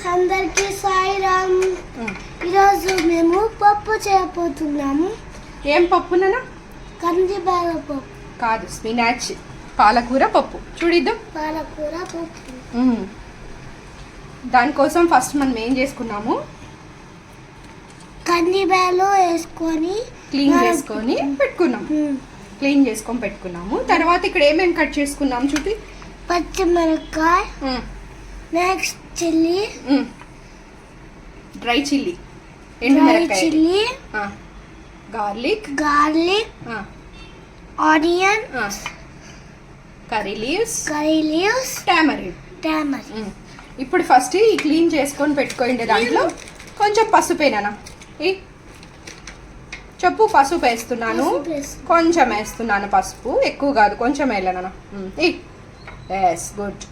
Friends అందరికీ సాయిరామ్. ఈరోజు మేము పప్పు చేయబోతున్నాము. ఏం పప్పు నాన్న? కందిబేల పప్పు కాదు, స్పినాచ్ పాలకూర పప్పు. చూడిద్దాం. పాలకూర పప్పు. దానికోసం ఫస్ట్ మనం ఏం చేసుకున్నాము, కందిబేలు వేసుకొని క్లీన్ చేసుకొని పెట్టుకున్నాం. క్లీన్ చేసుకొని పెట్టుకున్నాము. తర్వాత ఇక్కడ ఏమేమి కట్ చేసుకున్నాం చూపి. పచ్చిమిరపకాయ, next chilli, dry chilli, chilli, garlic, onion, curry leaves, tamarind. ఇప్పుడు ఫస్ట్ ఈ క్లీన్ చేసుకొని పెట్టుకోండి. దాంట్లో కొంచెం పసుపేనా చెప్పు. పసుపు వేస్తున్నాను, కొంచెం వేస్తున్నాను పసుపు, ఎక్కువ కాదు, కొంచెం వేయాలన్నా. Yes, good.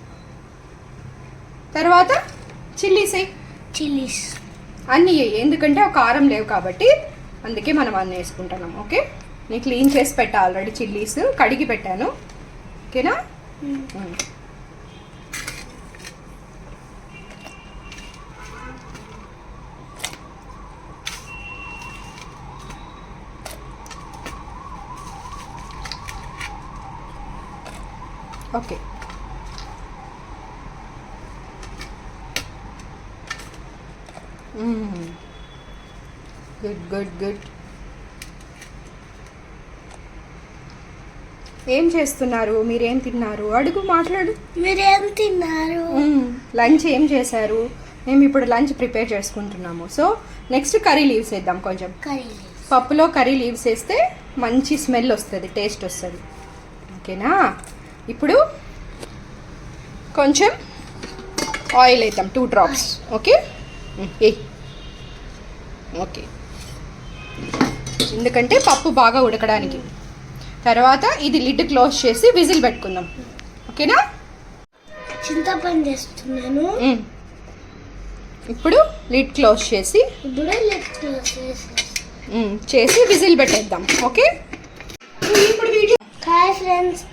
తర్వాత చిల్లీస్ అన్నీ ఎందుకంటే ఒక కారం లేవు కాబట్టి అందుకే మనం అన్నీ వేసుకుంటున్నాం. ఓకే, నేను క్లీన్ చేసి పెట్టా ఆల్రెడీ. చిల్లీస్ కడిగి పెట్టాను. ఓకేనా? Okay, good good good. ఏం చేస్తున్నారు? మీరేం తిన్నారు? అడుగు, మాట్లాడు. మీరేం తిన్నారు? లంచ్ ఏం చేశారు? మేము ఇప్పుడు లంచ్ ప్రిపేర్ చేసుకుంటున్నాము. సో నెక్స్ట్ కర్రీ లీవ్స్ వేద్దాం. కొంచెం పప్పులో కర్రీ లీవ్స్ వేస్తే మంచి స్మెల్ వస్తుంది, టేస్ట్ వస్తుంది. ఓకేనా? ఇప్పుడు కొంచెం ఆయిల్ వేద్దాం, 2 drops. ఓకే ఓకే, ఎందుకంటే పప్పు బాగా ఉడకడానికి. తర్వాత ఇది లిడ్ క్లోజ్ చేసి విజిల్ పెట్టుకుందాం. ఓకేనా? చింతపండు చేస్తున్నాను. ఇప్పుడు లిడ్ క్లోజ్ చేసి చేసి విజిల్ పెట్టేద్దాం. ఓకే, ఇప్పుడు వీడియో. హాయ్ ఫ్రెండ్స్,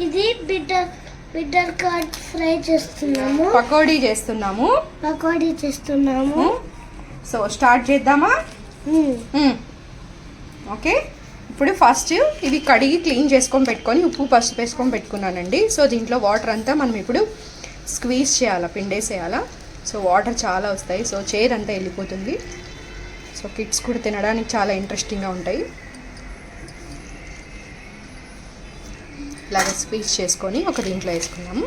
ఇది బిటర్ కట్ ఫ్రై చేస్తున్నాము. పకోడీ చేస్తున్నాము. సో స్టార్ట్ చేద్దామా? ఓకే, ఇప్పుడు ఫస్ట్ ఇవి కడిగి క్లీన్ చేసుకొని పెట్టుకొని ఉప్పు పసుపు వేసుకొని పెట్టుకున్నానండి. సో దీంట్లో వాటర్ అంతా మనం ఇప్పుడు స్క్వీజ్ చేయాలా, పిండేసేయాలా. సో వాటర్ చాలా వస్తాయి, సో చేదంతా వెళ్ళిపోతుంది. సో కిడ్స్ కూడా తినడానికి చాలా ఇంట్రెస్టింగ్గా ఉంటాయి. ఇలాగ స్క్వీజ్ చేసుకొని ఒక దీంట్లో వేసుకున్నాము.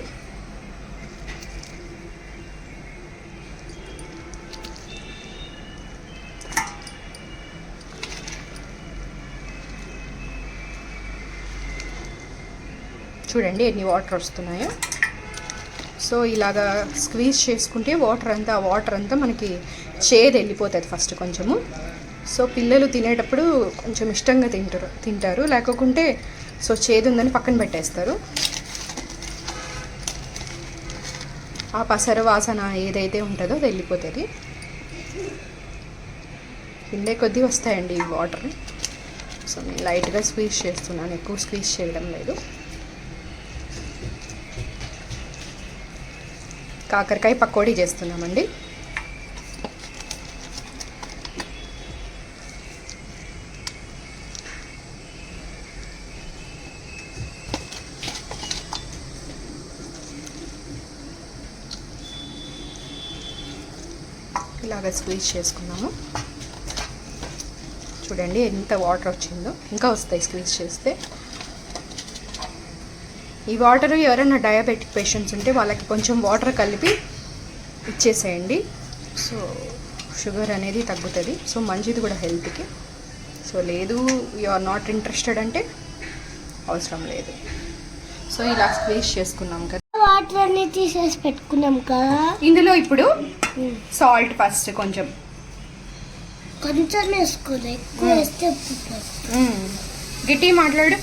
చూడండి ఎన్ని వాటర్ వస్తున్నాయో. సో ఇలాగా స్క్వీజ్ చేసుకుంటే వాటర్ అంతా మనకి చేదు వెళ్ళిపోతుంది ఫస్ట్ కొంచెము. సో పిల్లలు తినేటప్పుడు కొంచెం ఇష్టంగా తింటారు, లేకుంటే సో చేదు ఉందని పక్కన పెట్టేస్తారు. ఆ పసరు వాసన ఏదైతే ఉంటుందో అది వెళ్ళిపోతుంది. పిండే కొద్దీ వస్తాయండి ఈ వాటర్. సో నేను లైట్గా స్క్వీజ్ చేస్తున్నాను, ఎక్కువ స్క్వీజ్ చేయడం లేదు. కాకరకాయ పకోడీ చేస్తున్నామండి. ఇలాగ స్క్వీజ్ చేసుకున్నాము. చూడండి ఎంత వాటర్ వచ్చిందో, ఇంకా వస్తాయి స్క్వీజ్ చేస్తే. ఈ వాటర్ ఎవరైనా డయాబెటిక్ పేషెంట్స్ ఉంటే వాళ్ళకి కొంచెం వాటర్ కలిపి ఇచ్చేసేయండి. సో షుగర్ అనేది తగ్గుతుంది. సో మంచిది కూడా హెల్త్కి. సో లేదు, యు ఆర్ నాట్ ఇంట్రెస్టెడ్ అంటే అవసరం లేదు. సో ఇలా స్క్వీజ్ చేసుకున్నాం కదా, వాటర్ అన్ని తీసేసి పెట్టుకున్నాం కదా. ఇందులో ఇప్పుడు సాల్ట్ ఫస్ట్ కొంచెం వేసుకోవాలి, ఎక్కువ వేస్తే గట్టి మాట్లాడు.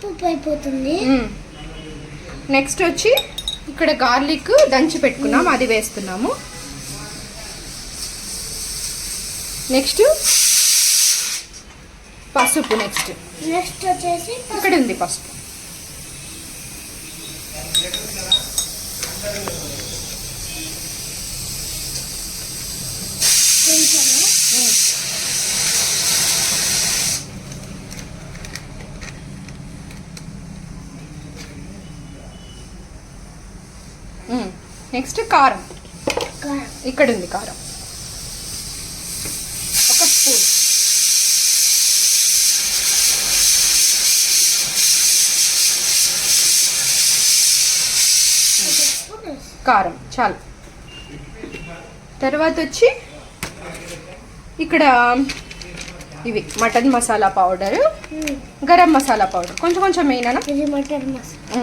ఉప్పు అయిపోతుంది. నెక్స్ట్ వచ్చి ఇక్కడ గార్లిక్ దంచి పెట్టుకున్నాం, అది వేస్తున్నాము. నెక్స్ట్ పసుపు. నెక్స్ట్ వచ్చేసి ఇక్కడ ఉంది పసుపు. నెక్స్ట్ కారం. కారం ఇక్కడ ఉంది కారం, 1 స్పూన్. కారం చాలు. తర్వాత వచ్చి ఇక్కడ ఇవి mutton masala powder, garam masala powder కొంచెం కొంచెం వేయనా. ఇది మటన్ మసాలా.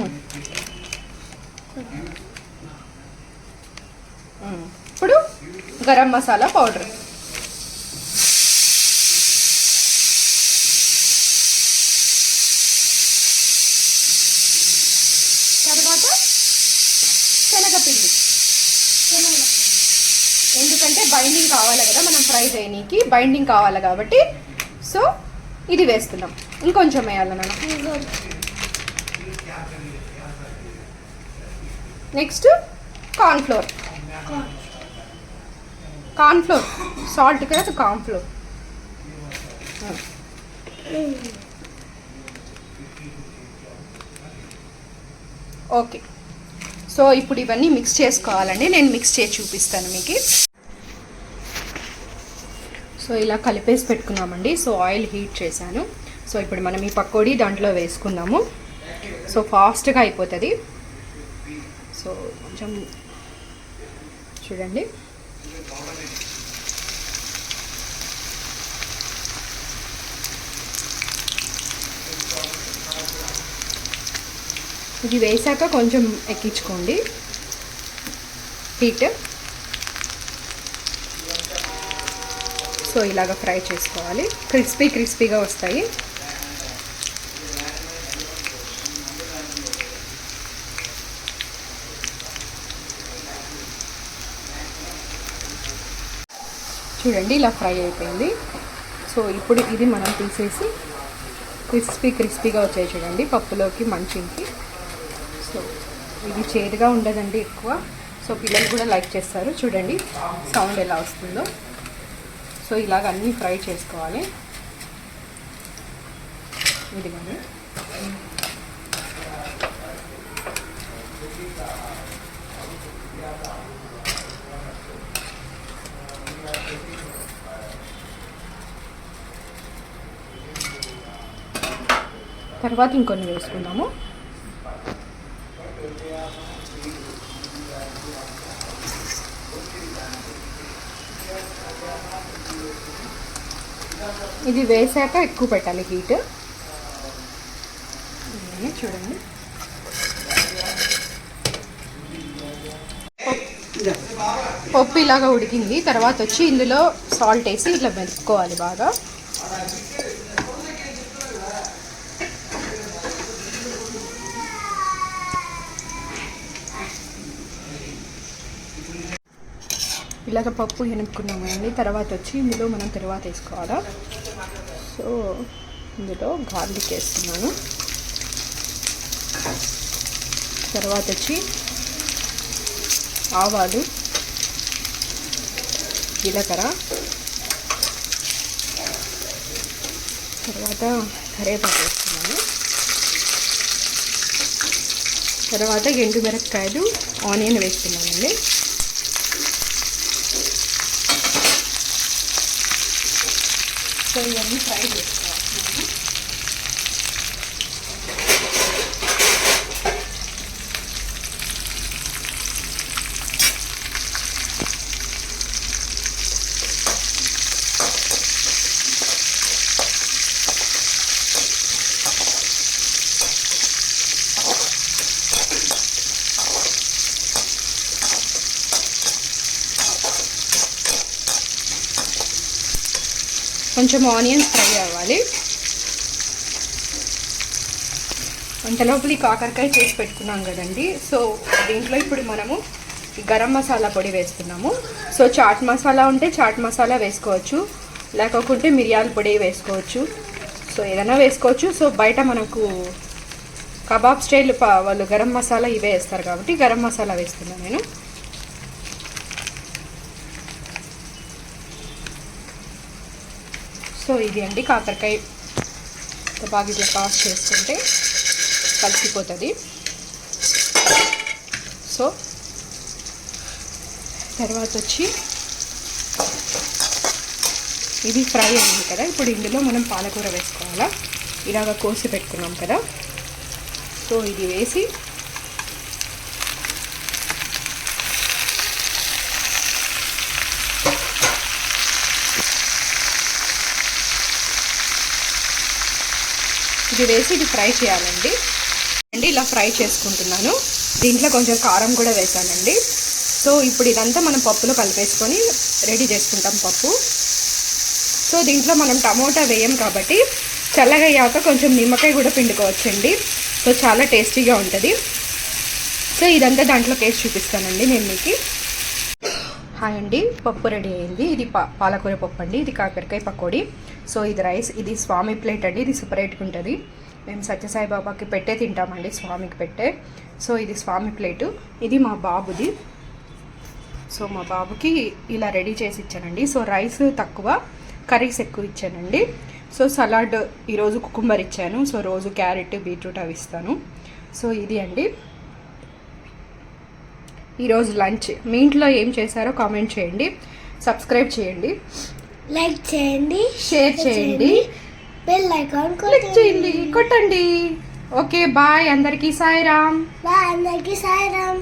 ఇప్పుడు గరం మసాలా పౌడర్. తర్వాత శనగపిండి, ఎందుకంటే బైండింగ్ కావాలి కదా, మనం ఫ్రై చేయనీకి బైండింగ్ కావాలి కాబట్టి. సో ఇది వేస్తున్నాం. ఇంకొంచెం వేయాలి నాన్న. Next cornflour. కార్న్ఫ్లోర్ సాల్ట్ కదా, కార్న్ఫ్లోర్. ఓకే, సో ఇప్పుడు ఇవన్నీ మిక్స్ చేసుకోవాలండి. నేను మిక్స్ చేసి చూపిస్తాను మీకు. సో ఇలా కలిపేసి పెట్టుకున్నామండి. సో ఆయిల్ హీట్ చేశాను. సో ఇప్పుడు మనం ఈ పకోడీ దాంట్లో వేసుకుందాము. సో ఫాస్ట్గా అయిపోతుంది. సో కొంచెం చూడండి. ఇది వేసాక కొంచెం ఎక్కించుకోండి హీట్. సో ఇలాగ ఫ్రై చేసుకోవాలి, క్రిస్పీగా వస్తాయి. చూడండి ఇలా ఫ్రై అయిపోయింది. సో ఇప్పుడు ఇది మనం తీసేసి క్రిస్పీగా వచ్చాయి చూడండి పప్పులోకి మంచికి. సో ఇది చేదుగా ఉండదండి ఎక్కువ. సో పిల్లలు కూడా లైక్ చేస్తారు. చూడండి సౌండ్ ఎలా వస్తుందో. సో ఇలాగ అన్నీ ఫ్రై చేసుకోవాలి. ఇదిగోండి. తర్వాత ఇంకొన్ని వేసుకుందాము. ఇది వేసాక ఎక్కువ పెట్టాలి హీట్. చూడండి పప్పు ఇలాగా ఉడికింది. తర్వాత వచ్చి ఇందులో సాల్ట్ వేసి ఇట్లా మెదుపుకోవాలి బాగా. ఇలాగ పప్పు ఎనుక్కున్నామండి. తర్వాత వచ్చి ఇందులో మనం తర్వాత వేసుకోవాలా. సో ఇందులో గార్లిక్ వేస్తున్నాను. తర్వాత వచ్చి ఆవాలు, జీలకర్ర, తర్వాత కరివేపాకు వేస్తున్నాను. తర్వాత ఎండుమిరపకాయలు, ఆనియన్ వేస్తున్నానండి. సో ఇవన్నీ ఫ్రై చేసుకోవాలి. కొంచెం ఆనియన్స్ ఫ్రై అవ్వాలి. అంతలోపలి కాకరకాయ చేసి పెట్టుకున్నాం కదండి. సో దీంట్లో ఇప్పుడు మనము గరం మసాలా పొడి వేస్తున్నాము. సో చాట్ మసాలా ఉంటే చాట్ మసాలా వేసుకోవచ్చు, లేకపోతే మిరియాల పొడి వేసుకోవచ్చు. సో ఏదైనా వేసుకోవచ్చు. సో బయట మనకు కబాబ్ స్టైల్ వాళ్ళు గరం మసాలా ఇవే వేస్తారు కాబట్టి గరం మసాలా వేస్తున్నాను నేను. సో ఇది అండి కాకరకాయ బాగా ఇట్లా టాస్ చేసుకుంటే కలిసిపోతుంది. సో తర్వాత వచ్చి ఇది ఫ్రై అయింది కదా. ఇప్పుడు ఇందులో మనం పాలకూర వేసుకోవాలా. ఇలాగ కోసి పెట్టుకున్నాం కదా, సో ఇది వేసి ఇది ఫ్రై చేయాలండి. ఇలా ఫ్రై చేసుకుంటున్నాను. దీంట్లో కొంచెం కారం కూడా వేసానండి. సో ఇప్పుడు ఇదంతా మనం పప్పులో కలిపేసుకొని రెడీ చేసుకుంటాం పప్పు. సో దీంట్లో మనం టమోటా వేయం కాబట్టి చల్లగా అయ్యాక కొంచెం నిమ్మకాయ కూడా పిండుకోవచ్చండి. సో చాలా టేస్టీగా ఉంటుంది. సో ఇదంతా దాంట్లో వేసి చూపిస్తానండి నేను మీకు. హాయ్ అండి, పప్పు రెడీ అయింది. ఇది పాలకూర పప్పు అండి. ఇది కాకరకాయ పకోడీ. సో ఇది రైస్. ఇది స్వామి ప్లేట్ అండి. ఇది సపరేట్గా ఉంటుంది. మేము సత్యసాయి బాబాకి పెట్టే తింటామండి, స్వామికి పెట్టే. సో ఇది స్వామి ప్లేటు. ఇది మా బాబుది. సో మా బాబుకి ఇలా రెడీ చేసి ఇచ్చానండి. సో రైస్ తక్కువ, కర్రీస్ ఎక్కువ ఇచ్చానండి. సో సలాడ్ ఈరోజు కుకుంబర్ ఇచ్చాను. సో రోజు క్యారెట్, బీట్రూట్ అవి ఇస్తాను. సో ఇది అండి ఈరోజు లంచ్. మీ ఇంట్లో ఏం చేశారో కామెంట్ చేయండి, సబ్స్క్రైబ్ చేయండి, లైక్ చేయండి, షేర్ చేయండి, బెల్ ఐకాన్ క్లిక్ చేయండి, కొట్టండి. ఓకే, బాయ్ అందరికీ. సాయిరామ్. బాయ్ అందరికీ. సాయిరామ్.